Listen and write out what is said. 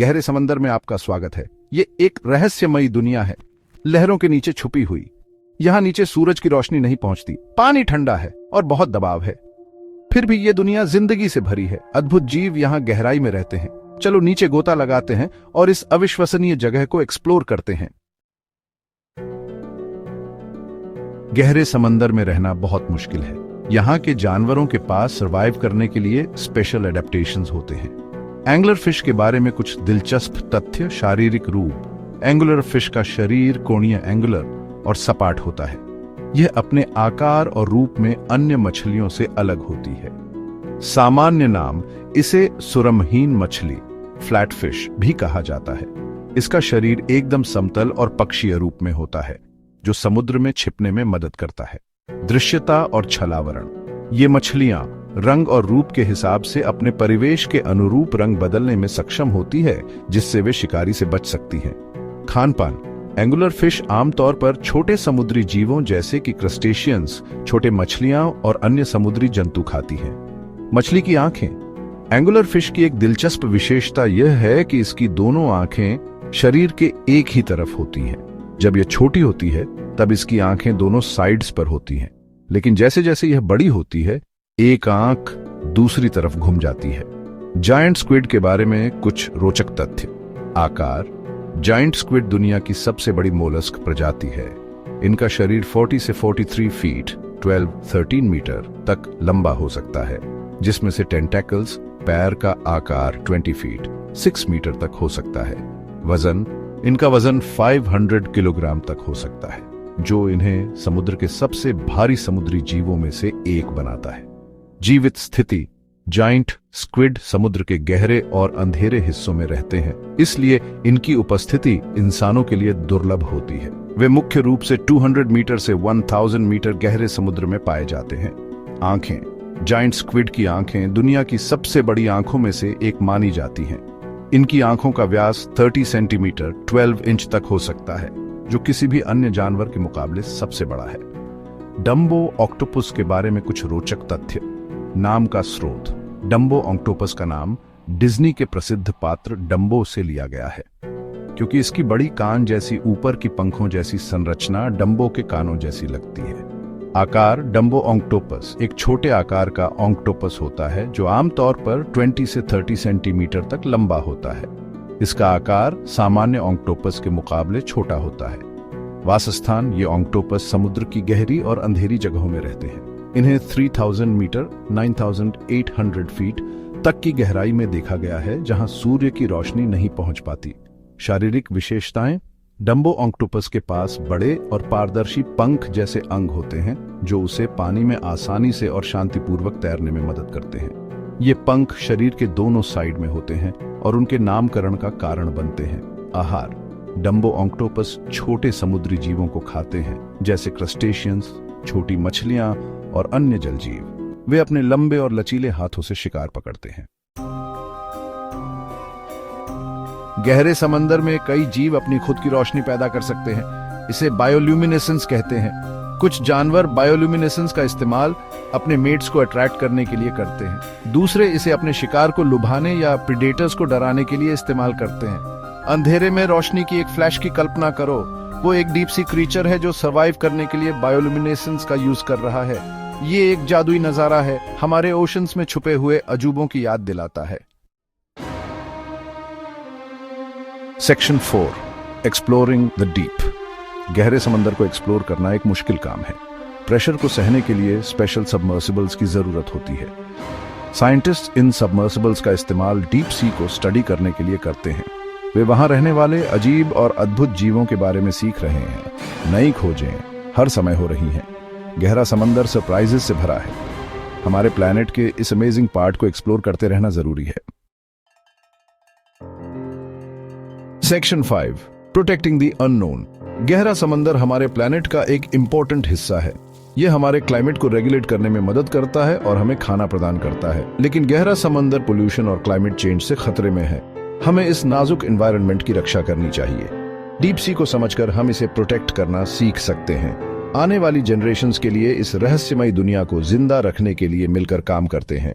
गहरे समंदर में आपका स्वागत है। ये एक रहस्यमयी दुनिया है, लहरों के नीचे छुपी हुई। यहाँ नीचे सूरज की रोशनी नहीं पहुंचती, पानी ठंडा है और बहुत दबाव है। फिर भी ये दुनिया जिंदगी से भरी है। अद्भुत जीव यहाँ गहराई में रहते हैं। चलो नीचे गोता लगाते हैं और इस अविश्वसनीय जगह को एक्सप्लोर करते हैं। गहरे समंदर में रहना बहुत मुश्किल है। यहाँ के जानवरों के पास सरवाइव करने के लिए स्पेशल एडेप्टेशंस होते हैं। एंगलर फिश के बारे में कुछ दिलचस्प तथ्य। शारीरिक रूप। एंगुलर फिश का शरीर कोणीय एंगुलर और सपाट होता है। यह अपने आकार और रूप में अन्य मछलियों से अलग होती है। सामान्य नाम, इसे सुरमहीन मछली फ्लैट फिश भी कहा जाता है। इसका शरीर एकदम समतल और पक्षीय रूप में होता है, जो समुद्र में छिपने में मदद करता है। दृश्यता और छलावरण। ये मछलियां रंग और रूप के हिसाब से अपने परिवेश के अनुरूप रंग बदलने में सक्षम होती है, जिससे वे शिकारी से बच सकती हैं। खान-पान। एंगुलर फिश आमतौर पर छोटे समुद्री जीवों जैसे कि क्रस्टेशियंस, छोटे मछलियां और अन्य समुद्री जंतु खाती हैं। मछली की आंखें। एंगुलर फिश की एक दिलचस्प विशेषता यह है कि इसकी दोनों आंखें शरीर के एक ही तरफ होती हैं। जब यह छोटी होती है तब इसकी आंखें दोनों साइड्स पर होती हैं, लेकिन जैसे जैसे यह बड़ी होती है एक आंख दूसरी तरफ घूम जाती है। जायंट स्क्विड के बारे में कुछ रोचक तथ्य। आकार। जायंट स्क्विड दुनिया की सबसे बड़ी मोलस्क प्रजाति है। इनका शरीर 40 से 43 फीट 12-13 मीटर तक लंबा हो सकता है, जिसमें से टेंटेकल्स, पैर का आकार 20 फीट 6 मीटर तक हो सकता है। वजन। इनका वजन 500 किलोग्राम तक हो सकता है, जो इन्हें समुद्र के सबसे भारी समुद्री जीवों में से एक बनाता है। जीवित स्थिति। जायंट स्क्विड समुद्र के गहरे और अंधेरे हिस्सों में रहते हैं, इसलिए इनकी उपस्थिति इंसानों के लिए दुर्लभ होती है। वे मुख्य रूप से 200 मीटर से 1000 मीटर गहरे समुद्र में पाए जाते हैं। आंखें। जायंट स्क्विड की आंखें दुनिया की सबसे बड़ी आंखों में से एक मानी जाती हैं। इनकी आंखों का व्यास 30 सेंटीमीटर 12 इंच तक हो सकता है, जो किसी भी अन्य जानवर के मुकाबले सबसे बड़ा है। डम्बो ऑक्टोपस के बारे में कुछ रोचक तथ्य। नाम का स्रोत। डम्बो ऑक्टोपस का नाम डिज्नी के प्रसिद्ध पात्र डम्बो से लिया गया है, क्योंकि इसकी बड़ी कान जैसी ऊपर की पंखों जैसी संरचना डम्बो के कानों जैसी लगती है। आकार। डम्बो ऑक्टोपस एक छोटे आकार का ऑक्टोपस होता है, जो आमतौर पर 20 से 30 सेंटीमीटर तक लंबा होता है। इसका आकार सामान्य ऑक्टोपस के मुकाबले छोटा होता है। वासस्थान। ये ऑक्टोपस समुद्र की गहरी और अंधेरी जगहों में रहते हैं। इन्हें 3000 मीटर 9800 फीट तक की गहराई में देखा गया है, जहां सूर्य की रोशनी नहीं पहुंच पाती। शारीरिक विशेषताएं। डम्बो ऑक्टोपस के पास बड़े और पारदर्शी पंख जैसे अंग होते हैं, जो उसे पानी में आसानी से और शांतिपूर्वक तैरने में मदद करते हैं। ये पंख शरीर के दोनों साइड में होते हैं और उनके नामकरण का कारण बनते हैं। आहार। डम्बो ऑक्टोपस छोटे समुद्री जीवों को खाते हैं, जैसे क्रस्टेशियंस, छोटी मछलियां और अन्य जल जीव। वे अपने लंबे और लचीले हाथों से शिकार पकड़ते हैं। गहरे समंदर में कई जीव अपनी खुद की रोशनी पैदा कर सकते हैं। इसे बायोल्यूमिनेसेंस कहते हैं। कुछ जानवर बायोल्यूमिनेसेंस का इस्तेमाल अपने मेट्स को अट्रैक्ट करने के लिए करते हैं। दूसरे इसे अपने शिकार को लुभाने या प्रीडेटर्स को डराने के लिए इस्तेमाल करते हैं। अंधेरे में रोशनी की एक फ्लैश की कल्पना करो। वो एक डीप सी क्रीचर है जो सरवाइव करने के लिए बायोल्यूमिनेसेंस का यूज कर रहा है। ये एक जादुई नजारा है, हमारे ओशंस में छुपे हुए अजूबों की याद दिलाता है। सेक्शन 4। Exploring the deep. गहरे समंदर को एक्सप्लोर करना एक मुश्किल काम है। प्रेशर को सहने के लिए स्पेशल सबमर्सिबल्स की जरूरत होती है। साइंटिस्ट इन सबमर्सिबल्स का इस्तेमाल डीप सी को स्टडी करने के लिए करते हैं। वे वहां रहने वाले अजीब और अद्भुत जीवों के बारे में सीख रहे हैं। नई खोजें हर समय हो रही हैं। गहरा समंदर सरप्राइजेस से भरा है। हमारे प्लैनेट के इस अमेजिंग पार्ट को एक्सप्लोर करते रहना जरूरी है। सेक्शन 5। Protecting the unknown. गहरा समंदर हमारे प्लैनेट का एक इंपॉर्टेंट हिस्सा है। यह हमारे क्लाइमेट को रेगुलेट करने में मदद करता है और हमें खाना प्रदान करता है। लेकिन गहरा समंदर पोल्यूशन और क्लाइमेट चेंज से खतरे में है। हमें इस नाजुक एनवायरनमेंट की रक्षा करनी चाहिए। डीप सी को समझकर हम इसे प्रोटेक्ट करना सीख सकते हैं। आने वाली जनरेशंस के लिए इस रहस्यमयी दुनिया को जिंदा रखने के लिए मिलकर काम करते हैं।